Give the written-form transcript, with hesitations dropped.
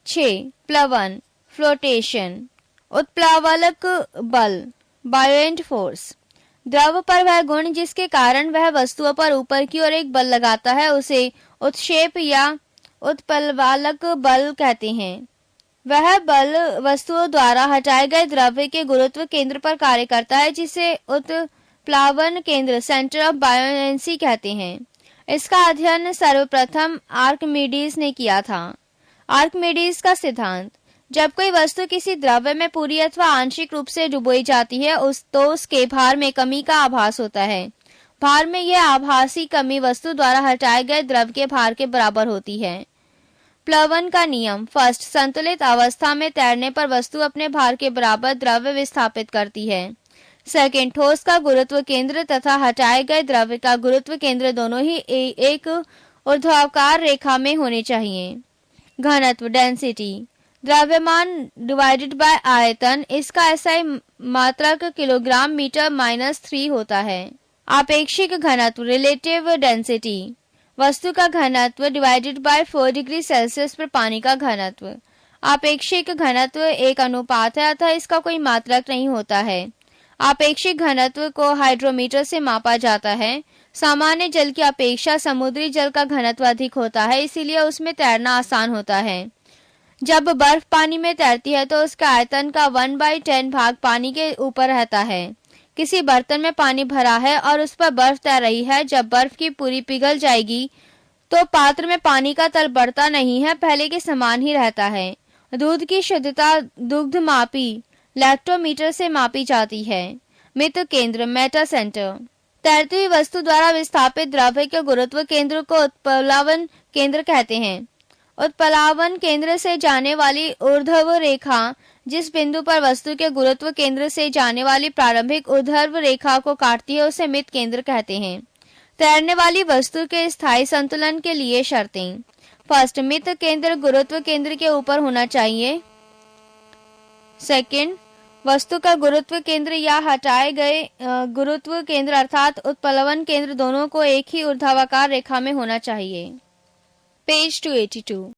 6. प्लवन flotation, उत्प्लावक बल बायोएंट force. द्रव पर वह गुण जिसके कारण वह वस्तुओं पर ऊपर की ओर एक बल लगाता है उसे उत्क्षेप या उत्प्लावक बल कहते हैं। वह बल वस्तुओं द्वारा हटाए गए द्रव्य के गुरुत्व केंद्र पर कार्य करता है जिसे उत्प्लावन केंद्र सेंटर ऑफ बायोएंसी कहते हैं। इसका अध्ययन सर्वप्रथम आर्किमिडीज ने किया था। आर्किमिडीज का सिद्धांत, जब कोई वस्तु किसी द्रव्य में पूरी अथवा आंशिक रूप से डुबोई जाती है तो उसके भार में कमी का आभास होता है। भार में यह आभासी कमी वस्तु द्वारा हटाए गए द्रव्य के भार के बराबर होती है। प्लवन का नियम, फर्स्ट, संतुलित अवस्था में तैरने पर वस्तु अपने भार के बराबर द्रव्य विस्थापित करती है। सेकंड, ठोस का गुरुत्व केंद्र तथा हटाए गए द्रव्य का गुरुत्व केंद्र दोनों ही एक ऊर्ध्वाधर रेखा में होने चाहिए। घनत्व डेंसिटी, द्रव्यमान डिवाइडेड बाय आयतन, इसका एसआई मात्रक किलोग्राम मीटर -3 होता है। आपेक्षिक घनत्व रिलेटिव डेंसिटी, वस्तु का घनत्व डिवाइडेड बाय 4 डिग्री सेल्सियस पर पानी का घनत्व। आपेक्षिक घनत्व एक अनुपात है अतः इसका कोई मात्रक नहीं होता है। आपेक्षिक घनत्व को हाइड्रोमीटर से मापा जाता है। सामान्य जल की अपेक्षा समुद्री जल का घनत्व अधिक होता है, इसीलिए उसमें तैरना आसान होता है। जब बर्फ पानी में तैरती है तो उसके आयतन का 1/10 भाग पानी के ऊपर रहता है। किसी बर्तन में पानी भरा है और उस पर बर्फ तैर रही है। जब बर्फ की पूरी पिघल जाएगी तो पात्र में पानी का तल बढ़ता नहीं है, पहले के समान ही रहता है। दूध की शुद्धता दुग्ध मापी लैक्टोमीटर से मापी जाती है। मित केंद्र मेटा सेंटर, तैरती हुई वस्तु द्वारा विस्थापित द्रव्य के गुरुत्व केंद्र को उत्प्लावन केंद्र कहते हैं। उत्प्लावन केंद्र से जाने वाली ऊर्ध्व रेखा जिस बिंदु पर वस्तु के गुरुत्व केंद्र से जाने वाली प्रारंभिक ऊर्ध्व रेखा को काटती है उसे मित केंद्र कहते हैं। तैरने वाली वस्तु के स्थायी संतुलन के लिए शर्तें, फर्स्ट, मित केंद्र गुरुत्व केंद्र के ऊपर होना चाहिए। सेकंड, वस्तु का गुरुत्व केंद्र या हटाए गए गुरुत्व केंद्र अर्थात उत्प्लवन केंद्र दोनों को एक ही ऊर्ध्वाधर रेखा में होना चाहिए। पेज 282।